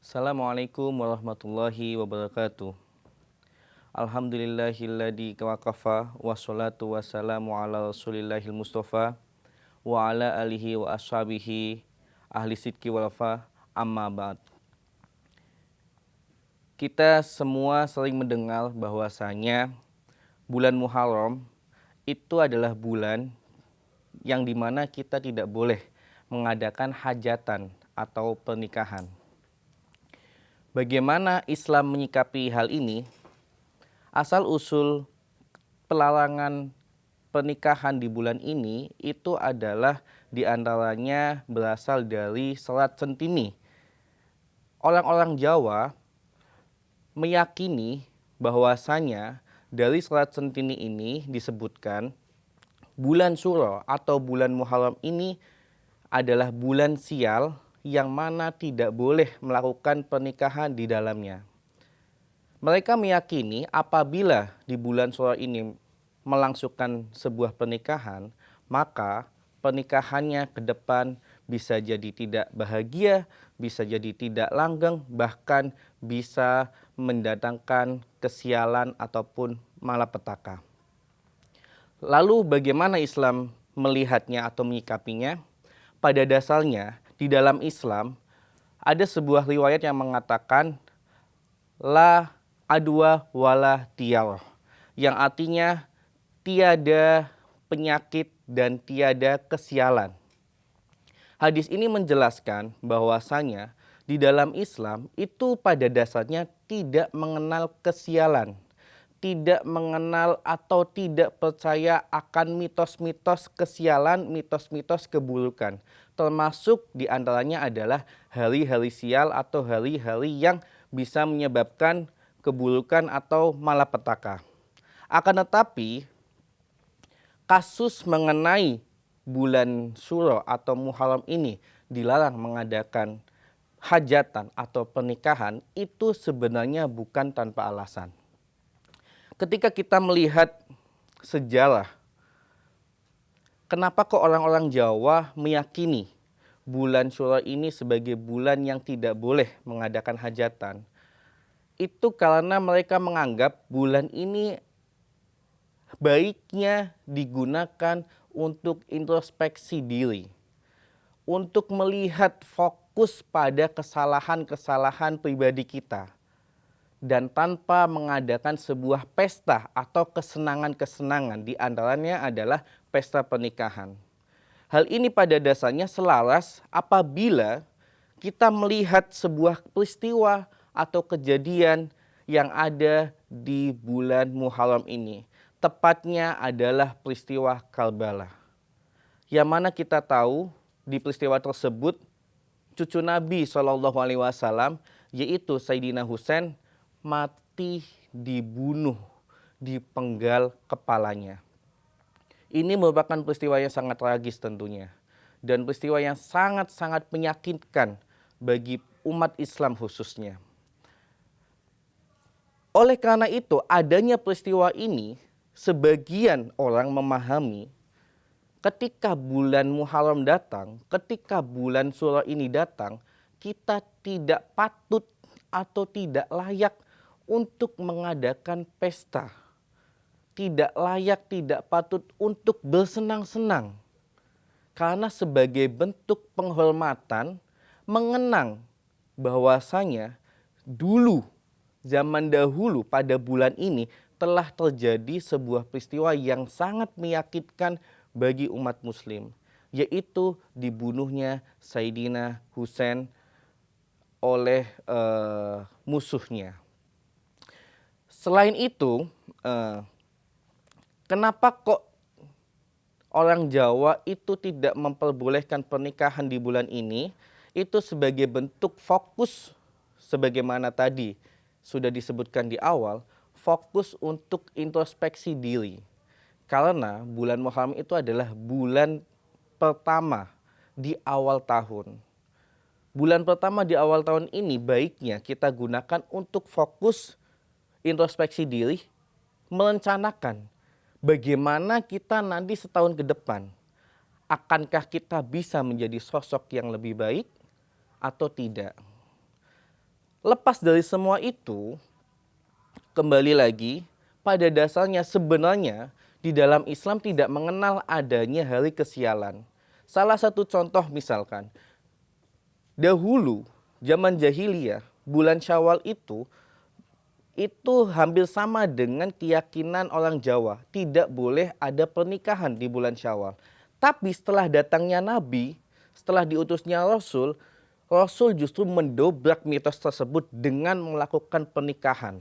Assalamualaikum warahmatullahi wabarakatuh. Alhamdulillahilladzi waqafa wassalatu wassalamu ala rasulillahil mustafa wa ala alihi wa ashabihi ahli sidki walafa amma ba'd. Kita semua sering mendengar bahwasanya bulan Muharram itu adalah bulan yang dimana kita tidak boleh mengadakan hajatan atau pernikahan. Bagaimana Islam menyikapi hal ini? Asal-usul pelarangan pernikahan di bulan ini itu adalah diantaranya berasal dari Selat Centini. Orang-orang Jawa meyakini bahwasanya dari Selat Centini ini disebutkan bulan Suro atau bulan Muharram ini adalah bulan sial yang mana tidak boleh melakukan pernikahan di dalamnya. Mereka meyakini apabila di bulan Suro ini melangsungkan sebuah pernikahan, maka pernikahannya ke depan bisa jadi tidak bahagia, bisa jadi tidak langgeng, bahkan bisa mendatangkan kesialan ataupun malapetaka. Lalu bagaimana Islam melihatnya atau menyikapinya? Pada dasarnya di dalam Islam ada sebuah riwayat yang mengatakan la adwa wala tiyarah, yang artinya tiada penyakit dan tiada kesialan. Hadis ini menjelaskan bahwasanya di dalam Islam itu pada dasarnya tidak mengenal kesialan, tidak mengenal atau tidak percaya akan mitos-mitos kesialan, mitos-mitos keburukan. Termasuk diantaranya adalah hari-hari sial atau hari-hari yang bisa menyebabkan keburukan atau malapetaka. Akan tetapi, kasus mengenai bulan Suro atau Muharram ini dilarang mengadakan hajatan atau pernikahan itu sebenarnya bukan tanpa alasan. Ketika kita melihat sejarah, kenapa kok orang-orang Jawa meyakini bulan Syuro ini sebagai bulan yang tidak boleh mengadakan hajatan? Itu karena mereka menganggap bulan ini baiknya digunakan untuk introspeksi diri, untuk melihat fokus pada kesalahan-kesalahan pribadi kita, dan tanpa mengadakan sebuah pesta atau kesenangan-kesenangan, di antaranya adalah pesta pernikahan. Hal ini pada dasarnya selaras apabila kita melihat sebuah peristiwa atau kejadian yang ada di bulan Muharram ini. Tepatnya adalah peristiwa Karbala. Yang mana kita tahu di peristiwa tersebut cucu Nabi SAW yaitu Sayyidina Husain mati dibunuh, dipenggal kepalanya. Ini merupakan peristiwa yang sangat tragis tentunya, dan peristiwa yang sangat-sangat menyakitkan bagi umat Islam khususnya. Oleh karena itu, adanya peristiwa ini, sebagian orang memahami ketika bulan Muharram datang, ketika bulan Syuro ini datang, kita tidak patut atau tidak layak untuk mengadakan pesta. Tidak layak, tidak patut untuk bersenang-senang. Karena sebagai bentuk penghormatan, mengenang bahwasanya dulu, zaman dahulu pada bulan ini telah terjadi sebuah peristiwa yang sangat menyakitkan bagi umat muslim. Yaitu dibunuhnya Sayyidina Husain oleh musuhnya. Selain itu, kenapa kok orang Jawa itu tidak memperbolehkan pernikahan di bulan ini? Itu sebagai bentuk fokus, sebagaimana tadi sudah disebutkan di awal, fokus untuk introspeksi diri. Karena bulan Muharram itu adalah bulan pertama di awal tahun. Bulan pertama di awal tahun ini baiknya kita gunakan untuk fokus introspeksi diri, merencanakan bagaimana kita nanti setahun ke depan. Akankah kita bisa menjadi sosok yang lebih baik atau tidak? Lepas dari semua itu, kembali lagi, pada dasarnya sebenarnya di dalam Islam tidak mengenal adanya hari kesialan. Salah satu contoh misalkan, dahulu zaman jahiliyah, bulan Syawal itu hampir sama dengan keyakinan orang Jawa. Tidak boleh ada pernikahan di bulan Syawal. Tapi setelah datangnya Nabi, setelah diutusnya Rasul, Rasul justru mendobrak mitos tersebut dengan melakukan pernikahan.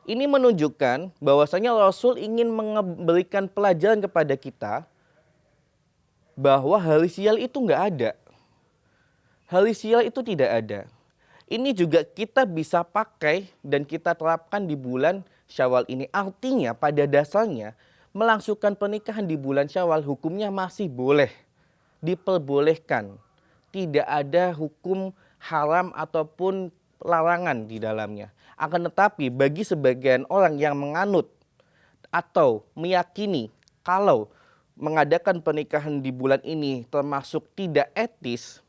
Ini menunjukkan bahwasanya Rasul ingin memberikan pelajaran kepada kita bahwa hari sial itu nggak ada. Hari sial itu tidak ada. Ini juga kita bisa pakai dan kita terapkan di bulan Syawal ini. Artinya pada dasarnya melangsungkan pernikahan di bulan Syawal hukumnya masih boleh, diperbolehkan. Tidak ada hukum haram ataupun larangan di dalamnya. Akan tetapi bagi sebagian orang yang menganut atau meyakini kalau mengadakan pernikahan di bulan ini termasuk tidak etis,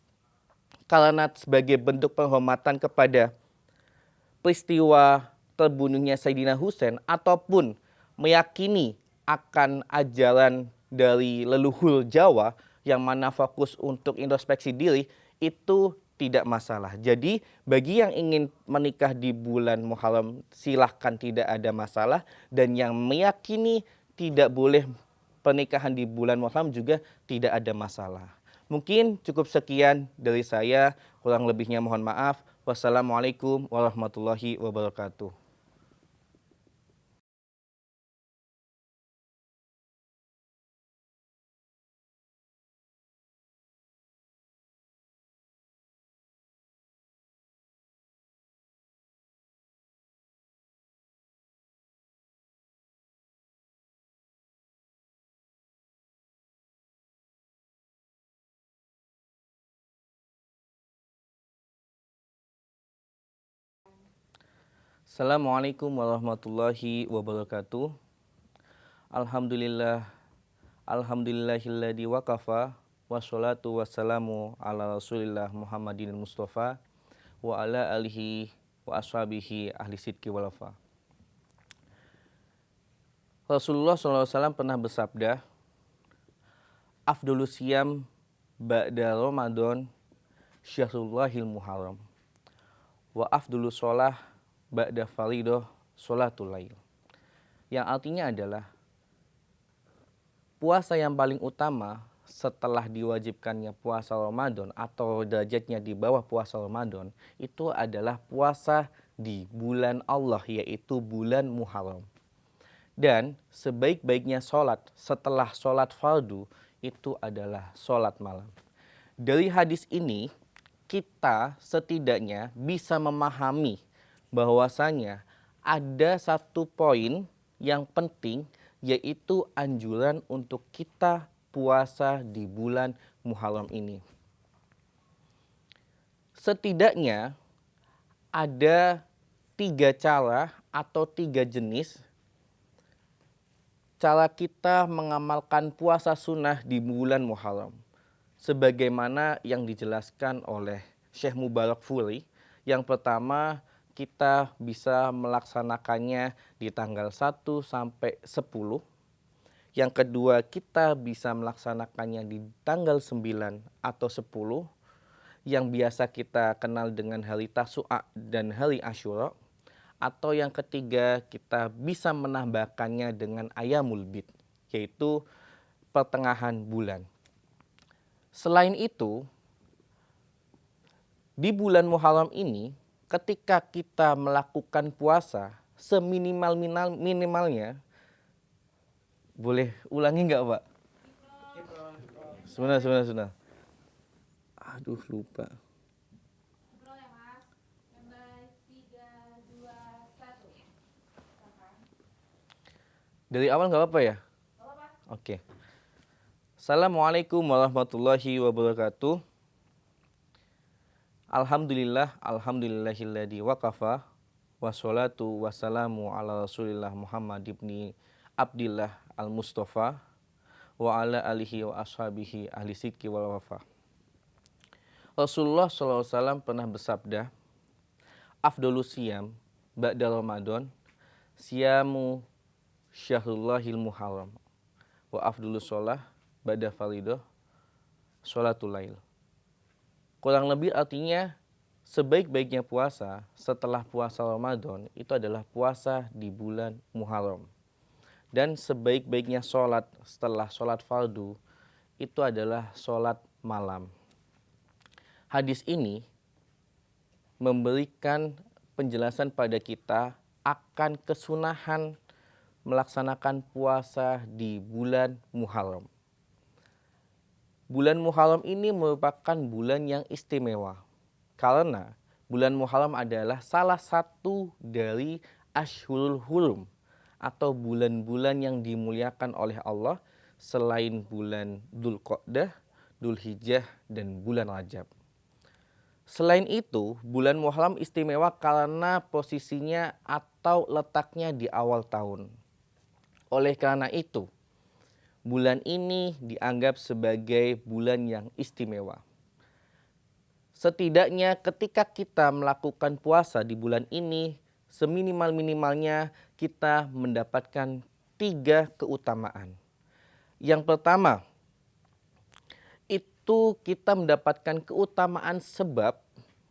karena sebagai bentuk penghormatan kepada peristiwa terbunuhnya Sayyidina Husain ataupun meyakini akan ajaran dari leluhur Jawa yang mana fokus untuk introspeksi diri, itu tidak masalah. Jadi bagi yang ingin menikah di bulan Muharram silahkan, tidak ada masalah, dan yang meyakini tidak boleh pernikahan di bulan Muharram juga tidak ada masalah. Mungkin cukup sekian dari saya, kurang lebihnya mohon maaf. Wassalamualaikum warahmatullahi wabarakatuh. Assalamualaikum warahmatullahi wabarakatuh. Alhamdulillah, alhamdulillahilladzi waqafa, wassalatu wassalamu ala rasulillah Muhammadin Mustafa wa ala alihi wa ashabihi ahli sidki walafa. Rasulullah SAW pernah bersabda, Afdolus siyam ba'da Ramadan syahrullahil muharram, wa afdolus sholah ba'da faridoh sholatul lail. Yang artinya adalah puasa yang paling utama setelah diwajibkannya puasa Ramadan atau derajatnya di bawah puasa Ramadan itu adalah puasa di bulan Allah, yaitu bulan Muharram. Dan sebaik-baiknya sholat setelah sholat fardu itu adalah sholat malam. Dari hadis ini kita setidaknya bisa memahami bahwasanya ada satu poin yang penting, yaitu anjuran untuk kita puasa di bulan Muharram ini. Setidaknya ada 3 cara atau 3 jenis cara kita mengamalkan puasa sunnah di bulan Muharram. Sebagaimana yang dijelaskan oleh Syekh Mubarakfuri. Yang pertama, kita bisa melaksanakannya di tanggal 1 sampai 10. Yang kedua, kita bisa melaksanakannya di tanggal 9 atau 10. Yang biasa kita kenal dengan hari Tasu'a dan hari Asyura. Atau yang ketiga, kita bisa menambahkannya dengan Ayyamul Bid, yaitu pertengahan bulan. Selain itu, di bulan Muharram ini, ketika kita melakukan puasa, seminimal-minimalnya, boleh ulangi nggak Pak? Sebentar. Aduh, lupa. Dari awal nggak apa-apa ya? Oke. Assalamualaikum warahmatullahi wabarakatuh. Alhamdulillah, alhamdulillahilladzi waqafa, wassalatu wassalamu ala rasulillah Muhammad ibni Abdillah al-Mustafa wa ala alihi wa ashabihi ahli sidki wal wafa. Rasulullah SAW pernah bersabda, afdolus siyam ba'da Ramadan siyamu syahrullahil muharram wa afdolus sholah ba'da faridah sholatul lail. Kurang lebih artinya sebaik-baiknya puasa setelah puasa Ramadan itu adalah puasa di bulan Muharram. Dan sebaik-baiknya sholat setelah sholat fardu itu adalah sholat malam. Hadis ini memberikan penjelasan pada kita akan kesunahan melaksanakan puasa di bulan Muharram. Bulan Muharram ini merupakan bulan yang istimewa karena bulan Muharram adalah salah satu dari Ashhurul Hurum atau bulan-bulan yang dimuliakan oleh Allah selain bulan Dzulqa'dah, Dzulhijjah, dan bulan Rajab. Selain itu, bulan Muharram istimewa karena posisinya atau letaknya di awal tahun. Oleh karena itu, bulan ini dianggap sebagai bulan yang istimewa. Setidaknya ketika kita melakukan puasa di bulan ini, seminimal-minimalnya kita mendapatkan 3 keutamaan. Yang pertama, itu kita mendapatkan keutamaan sebab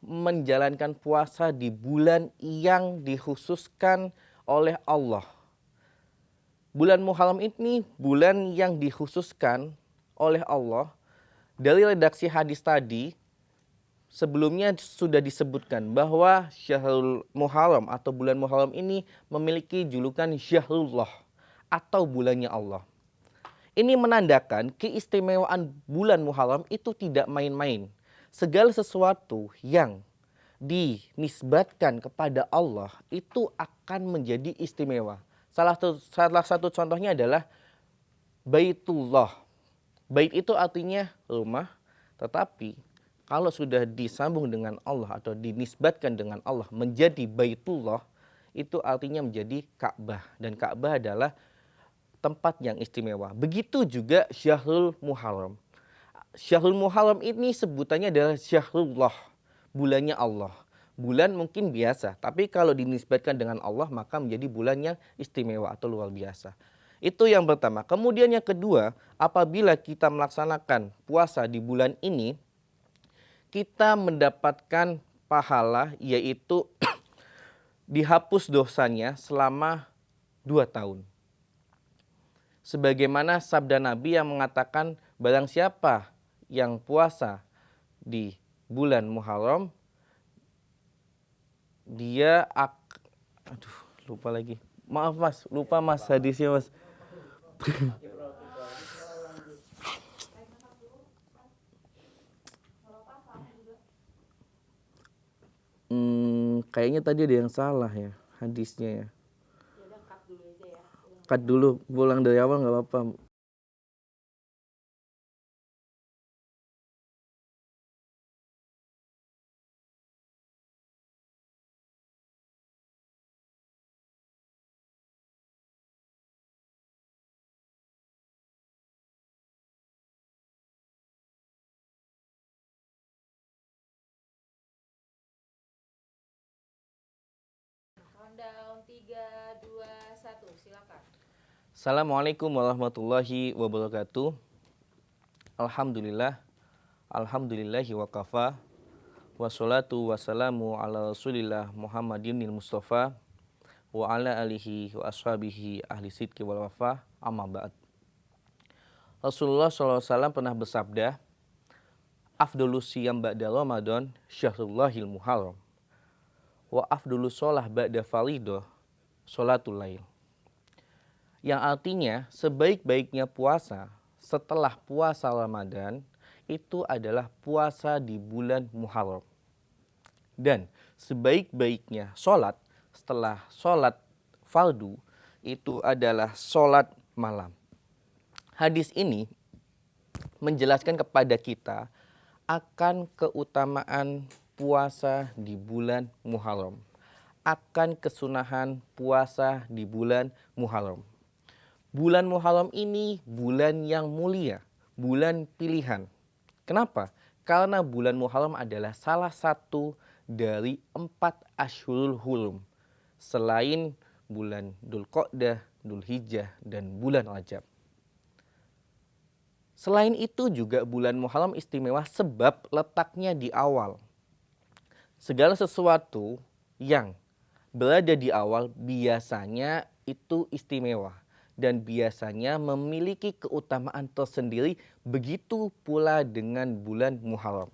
menjalankan puasa di bulan yang dikhususkan oleh Allah. Bulan Muharram ini bulan yang dikhususkan oleh Allah. Dari redaksi hadis tadi, sebelumnya sudah disebutkan bahwa Syahrul Muharram atau bulan Muharram ini memiliki julukan Syahrullah atau bulannya Allah. Ini menandakan keistimewaan bulan Muharram itu tidak main-main. Segala sesuatu yang dinisbatkan kepada Allah itu akan menjadi istimewa. Salah satu contohnya adalah Baitullah. Bait itu artinya rumah, tetapi kalau sudah disambung dengan Allah atau dinisbatkan dengan Allah menjadi Baitullah, itu artinya menjadi Ka'bah. Dan Ka'bah adalah tempat yang istimewa. Begitu juga Syahrul Muharram. Syahrul Muharram ini sebutannya adalah Syahrullah, bulannya Allah. Bulan mungkin biasa, tapi kalau dinisbatkan dengan Allah maka menjadi bulan yang istimewa atau luar biasa. Itu yang pertama. Kemudian yang kedua, apabila kita melaksanakan puasa di bulan ini, kita mendapatkan pahala yaitu dihapus dosanya selama 2 tahun. Sebagaimana sabda Nabi yang mengatakan barang siapa yang puasa di bulan Muharram, dia lupa lagi. Maaf mas, lupa mas hadisnya mas. Kayaknya tadi ada yang salah ya hadisnya ya. Cut dulu, pulang dari awal nggak apa-apa. Countdown 3, 2, 1, silakan. Assalamualaikum warahmatullahi wabarakatuh. Alhamdulillah, alhamdulillahi wa kafa. Wassalatu wassalamu ala rasulillah Muhammadinil Mustafa wa ala alihi wa ashabihi ahli sidki wal wafa, amma ba'd. Rasulullah SAW pernah bersabda, afdolus siyam ba'da Ramadan syahrullahil muharram wa afdolus sholah ba'da faridah sholatul lail. Yang artinya sebaik-baiknya puasa setelah puasa Ramadan itu adalah puasa di bulan Muharram. Dan sebaik-baiknya sholat setelah sholat fardu itu adalah sholat malam. Hadis ini menjelaskan kepada kita akan keutamaan puasa di bulan Muharram, akan kesunahan puasa di bulan Muharram. Bulan Muharram ini bulan yang mulia, bulan pilihan. Kenapa? Karena bulan Muharram adalah salah satu dari 4 Ashhurul Hurum selain bulan Dzulqa'dah, Dzulhijjah, dan bulan Rajab. Selain itu juga bulan Muharram istimewa sebab letaknya di awal. Segala sesuatu yang berada di awal biasanya itu istimewa dan biasanya memiliki keutamaan tersendiri, begitu pula dengan bulan Muharram.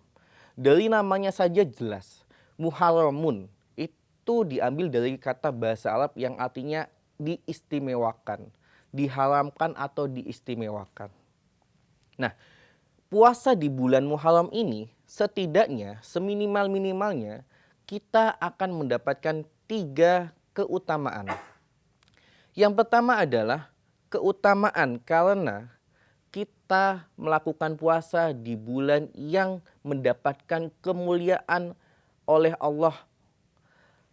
Dari namanya saja jelas, Muharramun itu diambil dari kata bahasa Arab yang artinya diistimewakan, diharamkan atau diistimewakan. Nah, puasa di bulan Muharram ini setidaknya seminimal-minimalnya kita akan mendapatkan 3 keutamaan. Yang pertama adalah keutamaan karena kita melakukan puasa di bulan yang mendapatkan kemuliaan oleh Allah,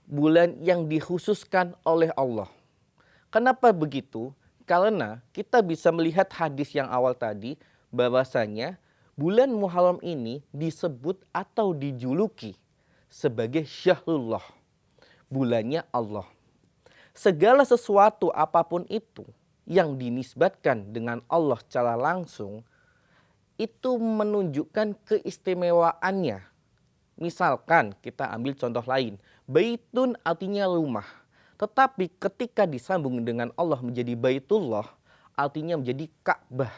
bulan yang dikhususkan oleh Allah. Kenapa begitu? Karena kita bisa melihat hadis yang awal tadi bahwasanya bulan Muharram ini disebut atau dijuluki sebagai Syahrullah, bulannya Allah. Segala sesuatu apapun itu yang dinisbatkan dengan Allah secara langsung itu menunjukkan keistimewaannya. Misalkan kita ambil contoh lain, Baitun artinya rumah. Tetapi ketika disambung dengan Allah menjadi Baitullah, artinya menjadi Ka'bah.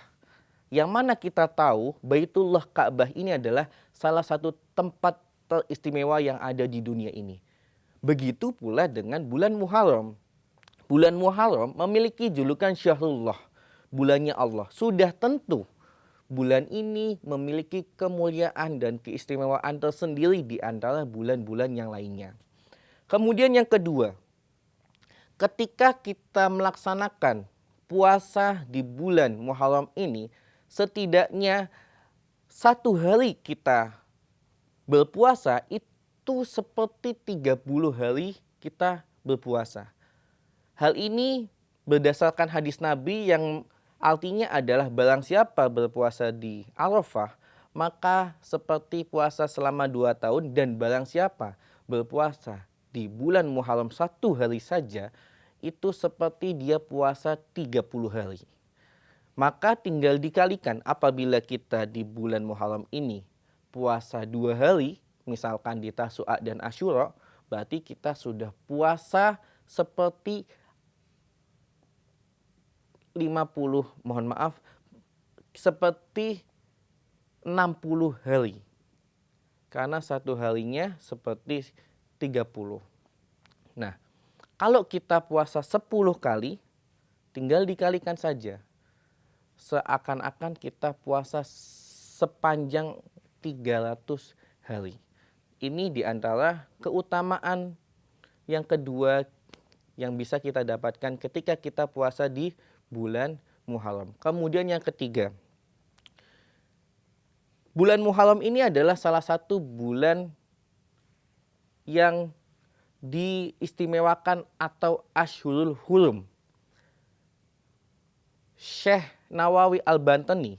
Yang mana kita tahu Baitullah Ka'bah ini adalah salah satu tempat teristimewa yang ada di dunia ini. Begitu pula dengan bulan Muharram. Bulan Muharram memiliki julukan Syahrullah, bulannya Allah. Sudah tentu bulan ini memiliki kemuliaan dan keistimewaan tersendiri di antara bulan-bulan yang lainnya. Kemudian yang kedua, ketika kita melaksanakan puasa di bulan Muharram ini, setidaknya 1 hari kita berpuasa itu seperti 30 hari kita berpuasa. Hal ini berdasarkan hadis Nabi yang artinya adalah barang siapa berpuasa di Arafah, maka seperti puasa selama 2 tahun, dan barang siapa berpuasa di bulan Muharram 1 hari saja, itu seperti dia puasa 30 hari. Maka tinggal dikalikan apabila kita di bulan Muharram ini puasa 2 hari, misalkan di Tasu'a dan Asyura, berarti kita sudah puasa seperti 50, mohon maaf, seperti 60 hari. Karena 1 harinya seperti 30. Nah, kalau kita puasa 10 kali, tinggal dikalikan saja. Seakan-akan kita puasa sepanjang 300 hari. Ini diantara keutamaan yang kedua yang bisa kita dapatkan ketika kita puasa di bulan Muharram. Kemudian yang ketiga, bulan Muharram ini adalah salah satu bulan yang diistimewakan atau Ashhurul Hurum. Syekh Nawawi Al-Bantani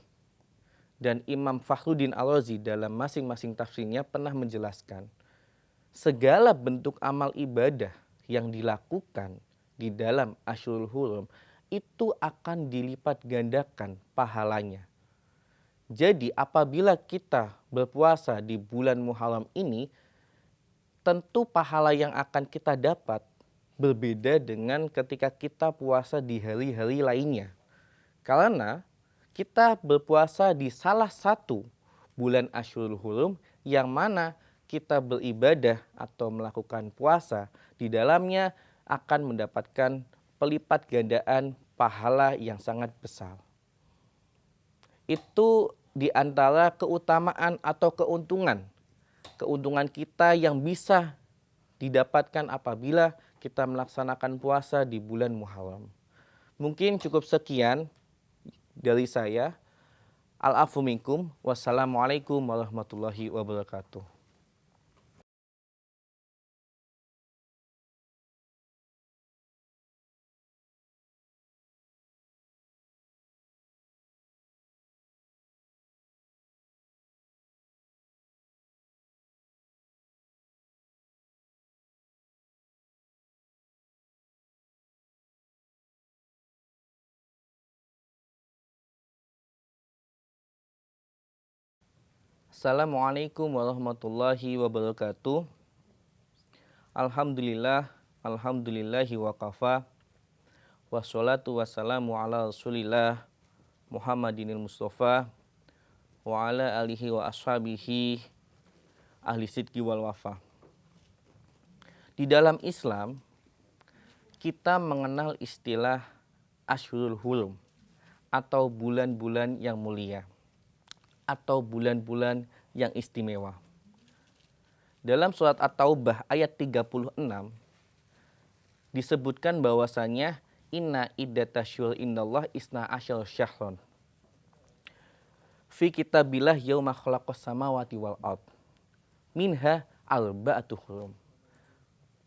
dan Imam Fakhruddin Al-Razi dalam masing-masing tafsirnya pernah menjelaskan segala bentuk amal ibadah yang dilakukan di dalam Ashhurul Hurum itu akan dilipat gandakan pahalanya. Jadi apabila kita berpuasa di bulan Muharram ini, tentu pahala yang akan kita dapat berbeda dengan ketika kita puasa di hari-hari lainnya. Karena kita berpuasa di salah satu bulan Ashhurul Hurum yang mana kita beribadah atau melakukan puasa di dalamnya akan mendapatkan pelipat gandaan pahala yang sangat besar. Itu di antara keutamaan atau keuntungan kita yang bisa didapatkan apabila kita melaksanakan puasa di bulan Muharram. Mungkin cukup sekian dari saya. Al-afu minkum. Wassalamualaikum warahmatullahi wabarakatuh. Assalamualaikum warahmatullahi wabarakatuh. Alhamdulillahi wa kafa. Wassalatu wassalamu ala rasulillah Muhammadinil Mustafa wa ala alihi wa ashabihi ahli sidqi wal wafa. Di dalam Islam, kita mengenal istilah Ashhurul Hurum atau bulan-bulan yang mulia atau bulan-bulan yang istimewa. Dalam surat At-Taubah ayat 36 disebutkan bahwasanya inna iddatasyhur indallah isna asyara syahron fi kitabillah yauma khalaqas samawati wal ard minha arba'atu hurum.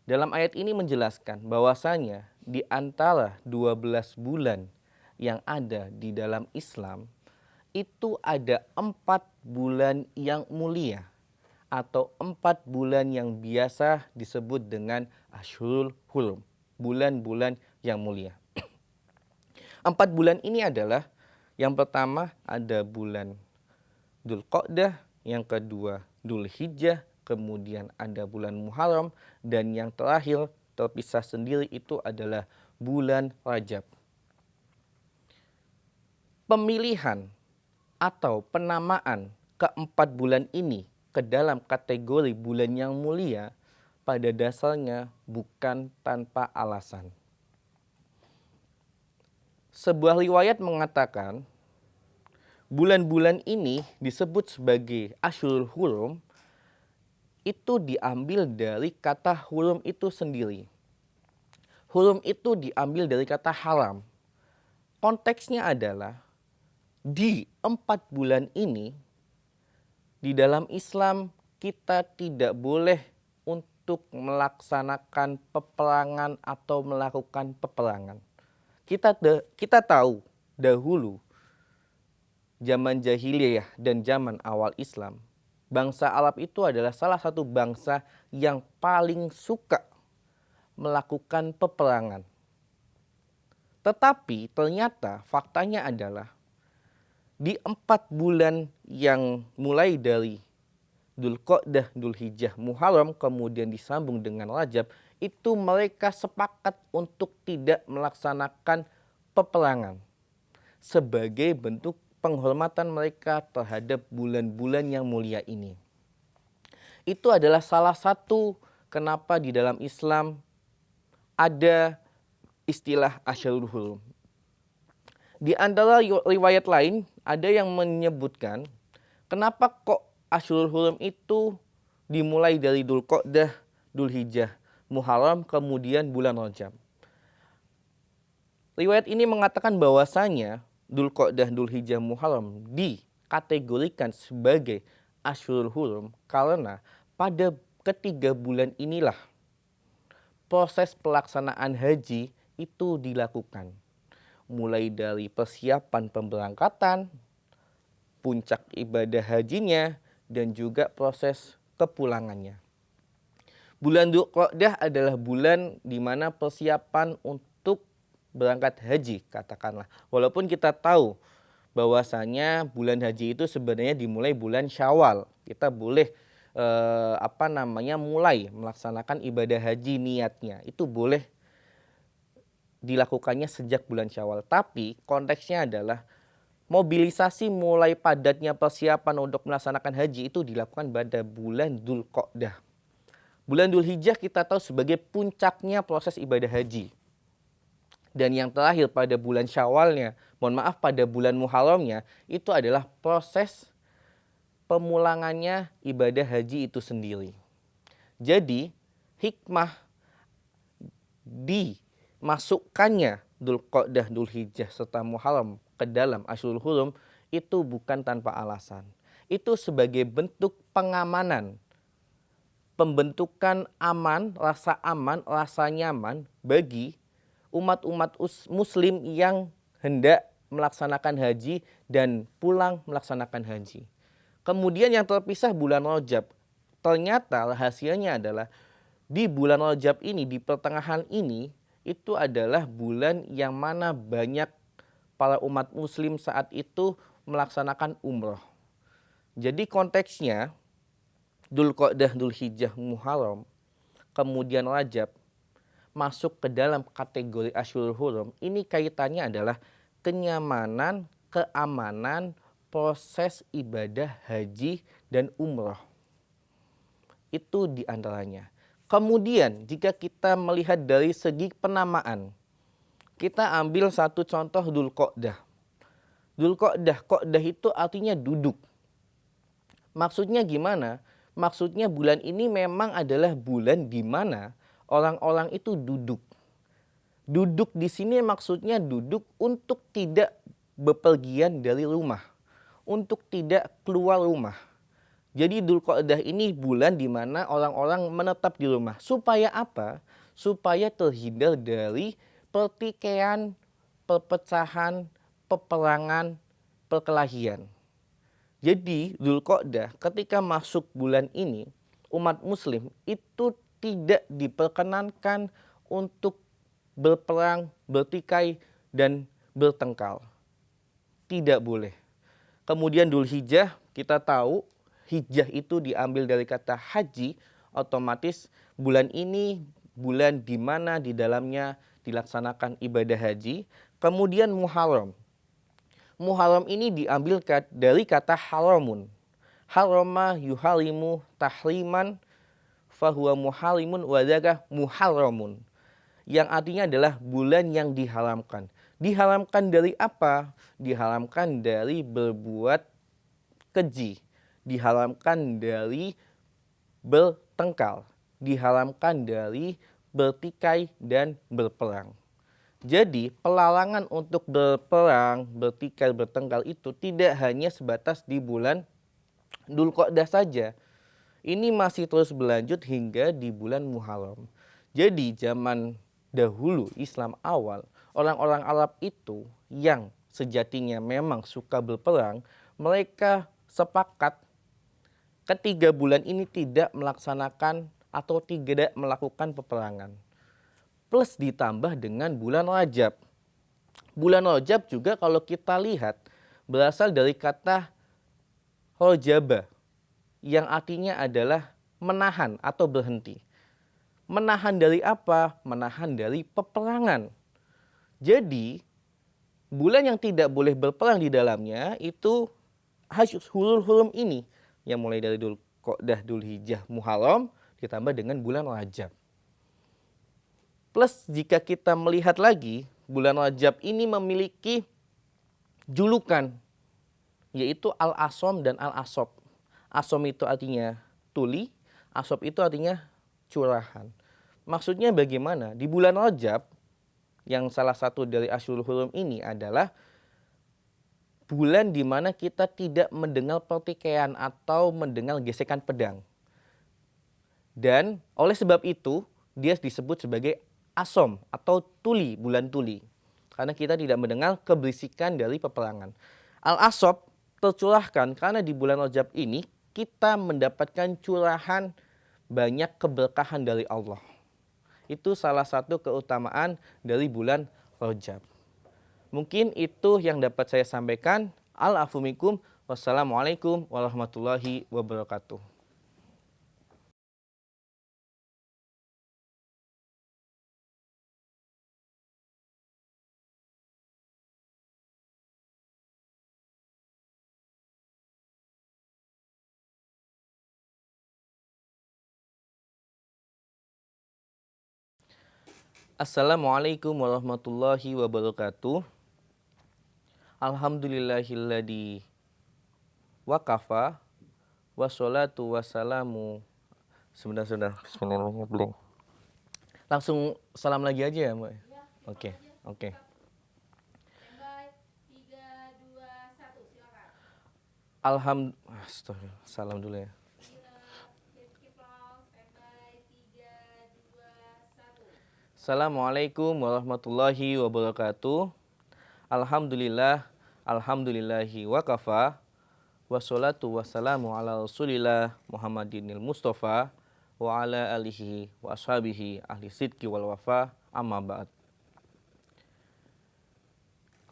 Dalam ayat ini menjelaskan bahwasanya di antara 12 bulan yang ada di dalam Islam itu ada 4 bulan yang mulia atau 4 bulan yang biasa disebut dengan Ashhurul Hurum, bulan-bulan yang mulia. 4 bulan ini adalah, yang pertama ada bulan Dzulqa'dah, yang kedua Dzulhijjah, kemudian ada bulan Muharram, dan yang terakhir terpisah sendiri itu adalah bulan Rajab. Pemilihan atau penamaan keempat bulan ini ke dalam kategori bulan yang mulia pada dasarnya bukan tanpa alasan. Sebuah riwayat mengatakan bulan-bulan ini disebut sebagai Ashhurul Hurum itu diambil dari kata hurum itu sendiri. Hurum itu diambil dari kata haram. Konteksnya adalah di 4 bulan ini, di dalam Islam kita tidak boleh untuk melaksanakan peperangan atau melakukan peperangan. Kita tahu dahulu zaman jahiliyah dan zaman awal Islam, bangsa Arab itu adalah salah satu bangsa yang paling suka melakukan peperangan. Tetapi ternyata faktanya adalah di 4 bulan yang mulai dari Dzulqa'dah, Dzulhijjah, Muharram, kemudian disambung dengan Rajab, itu mereka sepakat untuk tidak melaksanakan peperangan sebagai bentuk penghormatan mereka terhadap bulan-bulan yang mulia ini. Itu adalah salah satu kenapa di dalam Islam ada istilah Ashhurul Hurum. Di antara riwayat lain ada yang menyebutkan kenapa kok Ashhurul Hurum itu dimulai dari Dzulqa'dah, Dzulhijjah, Muharram, kemudian bulan Rajab. Riwayat ini mengatakan bahwasanya Dzulqa'dah, Dzulhijjah, Muharram dikategorikan sebagai Ashhurul Hurum karena pada ketiga bulan inilah proses pelaksanaan haji itu dilakukan. Mulai dari persiapan pemberangkatan, puncak ibadah hajinya, dan juga proses kepulangannya. Bulan Dzulqa'dah adalah bulan di mana persiapan untuk berangkat haji, katakanlah. Walaupun kita tahu bahwasanya bulan haji itu sebenarnya dimulai bulan Syawal. Kita boleh mulai melaksanakan ibadah haji niatnya. Itu boleh dilakukannya sejak bulan Syawal. Tapi konteksnya adalah mobilisasi mulai padatnya persiapan untuk melaksanakan haji itu dilakukan pada bulan Dzulqa'dah. Bulan Dzulhijjah kita tahu sebagai puncaknya proses ibadah haji. Dan yang terakhir pada bulan Syawalnya, pada bulan Muharramnya, itu adalah proses pemulangannya ibadah haji itu sendiri. Jadi hikmah dimasukkannya Dzulqa'dah, Dzulhijjah serta Muharram ke dalam Ashhurul Hurum itu bukan tanpa alasan. Itu sebagai bentuk pengamanan, pembentukan aman, rasa nyaman bagi umat-umat muslim yang hendak melaksanakan haji dan pulang melaksanakan haji. Kemudian yang terpisah bulan Rajab. Ternyata rahasianya adalah di bulan Rajab ini, di pertengahan ini, itu adalah bulan yang mana banyak para umat muslim saat itu melaksanakan umroh. Jadi konteksnya Dzulqa'dah, Dzulhijjah, Muharram, kemudian Rajab masuk ke dalam kategori Ashhurul Hurum. Ini kaitannya adalah kenyamanan, keamanan, proses ibadah haji dan umroh. Itu diantaranya. Kemudian jika kita melihat dari segi penamaan, kita ambil satu contoh Dzulqa'dah. Dzulqa'dah, Qa'dah itu artinya duduk. Maksudnya gimana? Maksudnya bulan ini memang adalah bulan di mana orang-orang itu duduk. Duduk di sini maksudnya duduk untuk tidak bepergian dari rumah, untuk tidak keluar rumah. Jadi Dzulqa'dah ini bulan di mana orang-orang menetap di rumah. Supaya apa? Supaya terhindar dari pertikaian, perpecahan, peperangan, perkelahian. Jadi Dzulqa'dah ketika masuk bulan ini, umat muslim itu tidak diperkenankan untuk berperang, bertikai, dan bertengkar. Tidak boleh. Kemudian Dzulhijjah, kita tahu hijjah itu diambil dari kata haji, otomatis bulan ini bulan di mana di dalamnya dilaksanakan ibadah haji. Kemudian Muharram. Muharram ini diambil dari kata haramun. Harama yuharimu tahriman fahuwa muharimun wadaka muharramun. Yang artinya adalah bulan yang diharamkan. Diharamkan dari apa? Diharamkan dari berbuat keji. Diharamkan dari bertengkar. Diharamkan dari bertikai dan berperang. Jadi pelarangan untuk berperang, bertikai, bertengkar itu tidak hanya sebatas di bulan Dzulqa'dah saja. Ini masih terus berlanjut hingga di bulan Muharram. Jadi zaman dahulu Islam awal, orang-orang Arab itu yang sejatinya memang suka berperang, mereka sepakat ketiga bulan ini tidak melaksanakan atau tidak melakukan peperangan. Plus ditambah dengan bulan Rajab. Bulan Rajab juga kalau kita lihat berasal dari kata rojaba yang artinya adalah menahan atau berhenti. Menahan dari apa? Menahan dari peperangan. Jadi bulan yang tidak boleh berperang di dalamnya itu Ashhurul Hurum ini yang mulai dari Dzulqa'dah, Dzulhijjah, Muharram ditambah dengan bulan Rajab. Plus jika kita melihat lagi bulan Rajab ini memiliki julukan yaitu Al-Asom dan Al-Asob. Asom itu artinya tuli, Asob itu artinya curahan. Maksudnya bagaimana? Di bulan Rajab yang salah satu dari Ashhurul Hurum ini adalah bulan di mana kita tidak mendengar pertikaian atau mendengar gesekan pedang. Dan oleh sebab itu dia disebut sebagai Asom atau tuli, bulan tuli. Karena kita tidak mendengar keberisikan dari peperangan. Al-Asob tercurahkan karena di bulan Rajab ini kita mendapatkan curahan banyak keberkahan dari Allah. Itu salah satu keutamaan dari bulan Rajab. Mungkin itu yang dapat saya sampaikan. Al-afu minkum. Wassalamualaikum warahmatullahi wabarakatuh. Assalamualaikum warahmatullahi wabarakatuh. Alhamdulillahilladzi wakafa wassalatu wassalamu. Sebentar. Bismillahirrahmanirrahim. Belum. Langsung salam lagi aja ya, Mbak? Oke. Standby. 3, 2, 1. Silakan. Salam dulu ya. Standby. 3, 2, 1. Assalamualaikum warahmatullahi wabarakatuh. Alhamdulillahi wakafa. Wassalatu wassalamu ala rasulillah Muhammadinil Mustafa wa ala alihi wa ashabihi ahli sidqi wal wafa amma ba'd.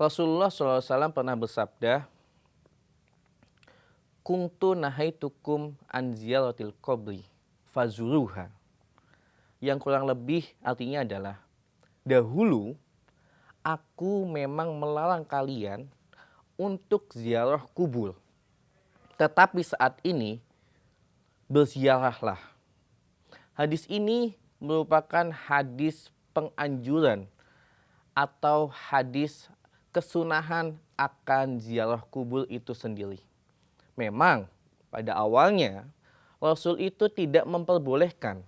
Rasulullah SAW pernah bersabda, kuntu nahaitukum an ziyaratil qabri fazuruha. Yang kurang lebih artinya adalah, dahulu aku memang melarang kalian untuk ziarah kubur. Tetapi saat ini berziarahlah. Hadis ini merupakan hadis penganjuran atau hadis kesunahan akan ziarah kubur itu sendiri. Memang pada awalnya Rasul itu tidak memperbolehkan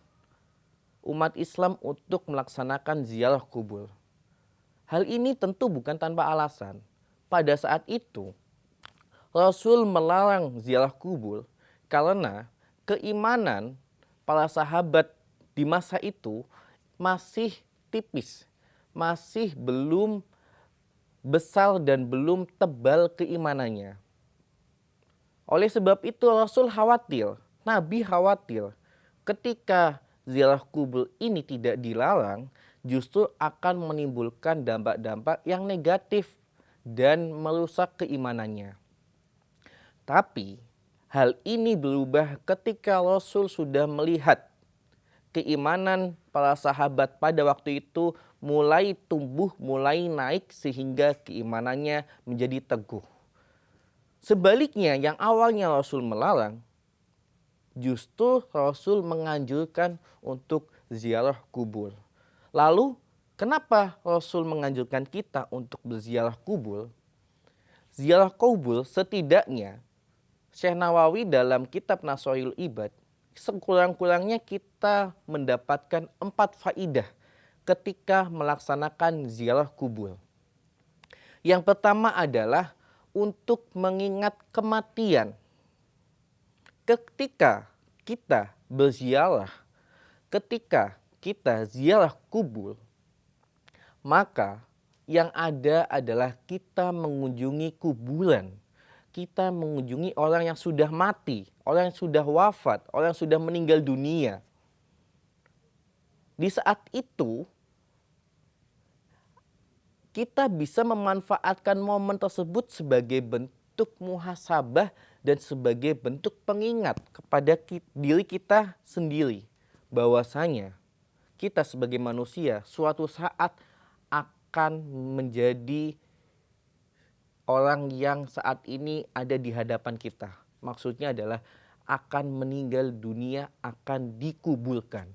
umat Islam untuk melaksanakan ziarah kubur. Hal ini tentu bukan tanpa alasan. Pada saat itu Rasul melarang ziarah kubur karena keimanan para sahabat di masa itu masih tipis, masih belum besar dan belum tebal keimanannya. Oleh sebab itu Rasul khawatir, Nabi khawatir ketika ziarah kubur ini tidak dilarang, justru akan menimbulkan dampak-dampak yang negatif dan merusak keimanannya. Tapi hal ini berubah ketika Rasul sudah melihat keimanan para sahabat pada waktu itu mulai tumbuh, mulai naik sehingga keimanannya menjadi teguh. Sebaliknya yang awalnya Rasul melarang, justru Rasul menganjurkan untuk ziarah kubur. Lalu kenapa Rasul menganjurkan kita untuk berziarah kubur? Ziarah kubur setidaknya Syekh Nawawi dalam kitab Nashorul Ibad, sekurang-kurangnya kita mendapatkan 4 faidah ketika melaksanakan ziarah kubur. Yang pertama adalah untuk mengingat kematian. Ketika kita berziarah, ketika kita ziarah kubur, maka yang ada adalah kita mengunjungi kuburan. Kita mengunjungi orang yang sudah mati, orang yang sudah wafat, orang yang sudah meninggal dunia. Di saat itu, kita bisa memanfaatkan momen tersebut sebagai bentuk muhasabah dan sebagai bentuk pengingat kepada diri kita sendiri. Bahwasanya kita sebagai manusia suatu saat akan menjadi orang yang saat ini ada di hadapan kita. Maksudnya adalah akan meninggal dunia, akan dikuburkan.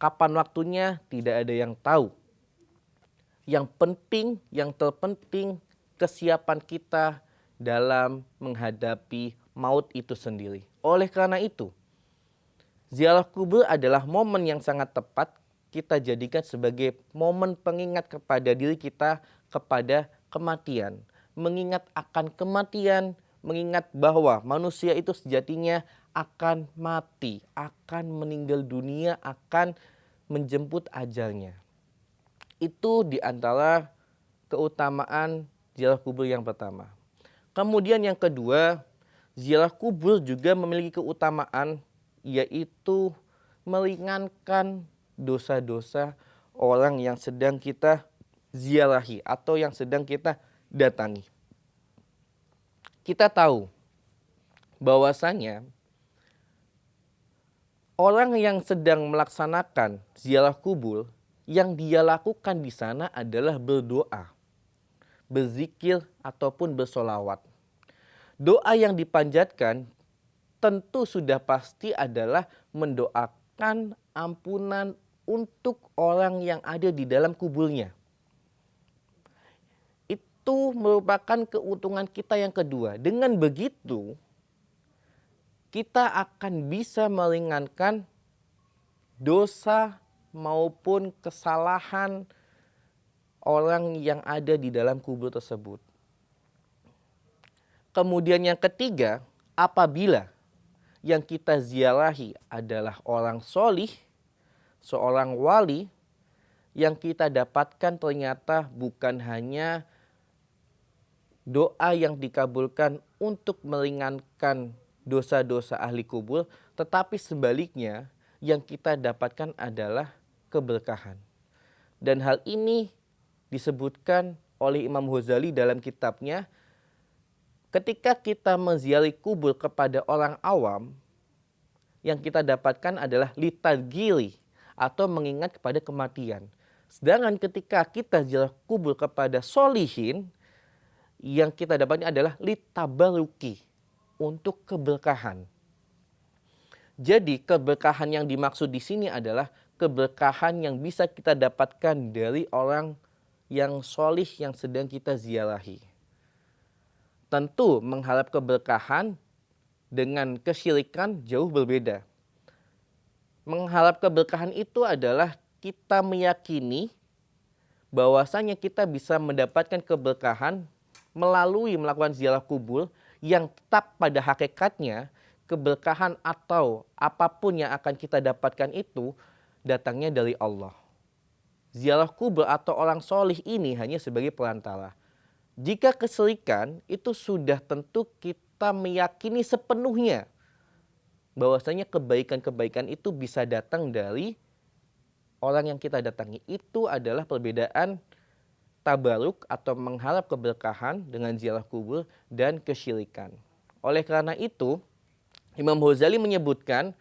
Kapan waktunya tidak ada yang tahu. Yang penting, yang terpenting kesiapan kita dalam menghadapi maut itu sendiri. Oleh karena itu, ziarah kubur adalah momen yang sangat tepat kita jadikan sebagai momen pengingat kepada diri kita kepada kematian. Mengingat akan kematian, mengingat bahwa manusia itu sejatinya akan mati, akan meninggal dunia, akan menjemput ajalnya. Itu diantara keutamaan ziarah kubur yang pertama. Kemudian yang kedua, ziarah kubur juga memiliki keutamaan, yaitu meringankan dosa-dosa orang yang sedang kita ziarahi atau yang sedang kita datangi. Kita tahu bahwasanya orang yang sedang melaksanakan ziarah kubur, yang dia lakukan di sana adalah berdoa, berzikir ataupun bersolawat. Doa yang dipanjatkan tentu sudah pasti adalah mendoakan ampunan untuk orang yang ada di dalam kuburnya. Itu merupakan keuntungan kita yang kedua. Dengan begitu, kita akan bisa meringankan dosa maupun kesalahan orang yang ada di dalam kubur tersebut. Kemudian yang ketiga, apabila yang kita ziarahi adalah orang solih, seorang wali, yang kita dapatkan ternyata bukan hanya doa yang dikabulkan untuk meringankan dosa-dosa ahli kubur, tetapi sebaliknya yang kita dapatkan adalah keberkahan. Dan hal ini disebutkan oleh Imam Ghazali dalam kitabnya Ketika kita menziarahi kubur kepada orang awam, yang kita dapatkan adalah litagili atau mengingat kepada kematian. Sedangkan ketika kita ziarah kubur kepada solihin, yang kita dapatkan adalah litabaruki, untuk keberkahan. Jadi keberkahan yang dimaksud di sini adalah keberkahan yang bisa kita dapatkan dari orang yang solih yang sedang kita ziarahi. Tentu mengharap keberkahan dengan kesyirikan jauh berbeda. Mengharap keberkahan itu adalah kita meyakini bahwasanya kita bisa mendapatkan keberkahan melalui melakukan ziarah kubur yang tetap pada hakikatnya keberkahan atau apapun yang akan kita dapatkan itu datangnya dari Allah. Ziarah kubur atau orang solih ini hanya sebagai perantara. Jika kesyirikan itu sudah tentu kita meyakini sepenuhnya bahwasanya kebaikan-kebaikan itu bisa datang dari orang yang kita datangi. Itu adalah perbedaan tabaruk atau mengharap keberkahan dengan ziarah kubur dan kesyirikan. Oleh karena itu, Imam Ghazali menyebutkan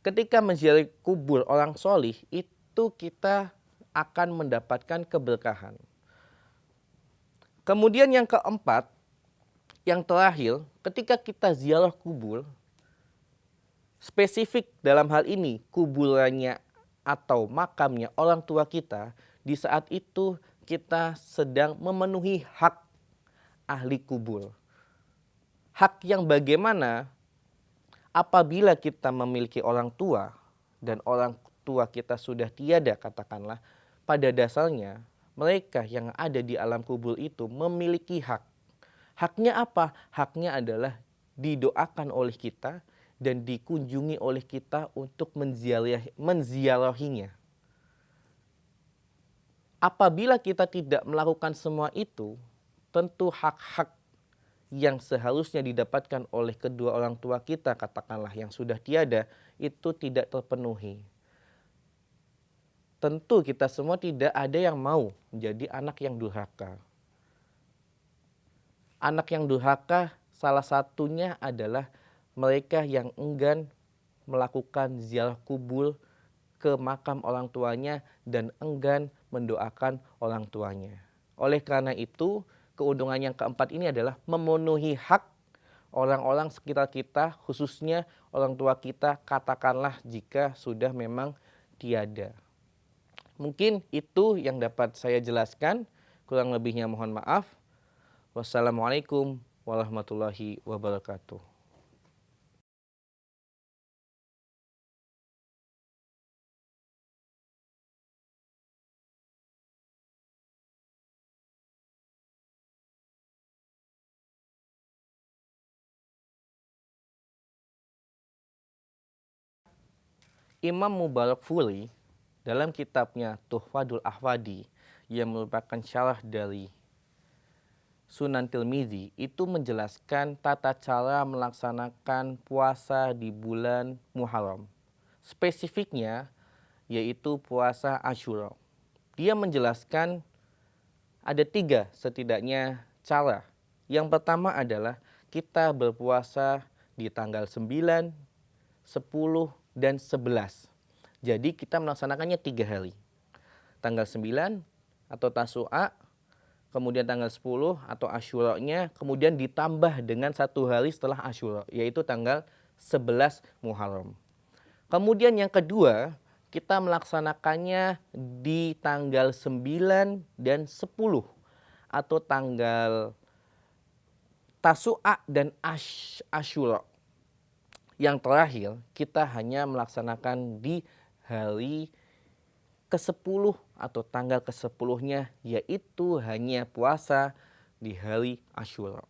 ketika menziarahi kubur orang solih itu kita akan mendapatkan keberkahan. Kemudian yang keempat, yang terakhir, ketika kita ziarah kubur, spesifik dalam hal ini kuburannya atau makamnya orang tua kita, di saat itu kita sedang memenuhi hak ahli kubur. Hak yang bagaimana apabila kita memiliki orang tua dan orang tua kita sudah tiada, katakanlah, pada dasarnya mereka yang ada di alam kubur itu memiliki hak. Haknya apa? Haknya adalah didoakan oleh kita dan dikunjungi oleh kita untuk menziarahinya. Apabila kita tidak melakukan semua itu, tentu hak-hak yang seharusnya didapatkan oleh kedua orang tua kita, katakanlah yang sudah tiada, itu tidak terpenuhi. Tentu kita semua tidak ada yang mau menjadi anak yang durhaka. Anak yang durhaka salah satunya adalah mereka yang enggan melakukan ziarah kubur ke makam orang tuanya dan enggan mendoakan orang tuanya. Oleh karena itu, keuntungan yang keempat ini adalah memenuhi hak orang-orang sekitar kita, khususnya orang tua kita, katakanlah jika sudah memang tiada. Mungkin itu yang dapat saya jelaskan, kurang lebihnya mohon maaf. Wassalamualaikum warahmatullahi wabarakatuh. Imam Mubarakfuri dalam kitabnya Tuhfadul Ahwadi yang merupakan syarah dari Sunan Tirmizi itu menjelaskan tata cara melaksanakan puasa di bulan Muharram. Spesifiknya yaitu puasa Asyura. Dia menjelaskan ada 3 setidaknya cara. Yang pertama adalah kita berpuasa di tanggal 9, 10, dan 11. Jadi kita melaksanakannya 3 hari. Tanggal 9 atau Tasu'a, kemudian tanggal 10 atau Asyura-nya, kemudian ditambah dengan 1 hari setelah Asyura, yaitu tanggal 11 Muharram. Kemudian yang kedua, kita melaksanakannya di tanggal 9 dan 10 atau tanggal Tasu'a dan Asyura. Yang terakhir, kita hanya melaksanakan di hari ke-10 atau tanggal ke-10-nya, yaitu hanya puasa di hari Asyura.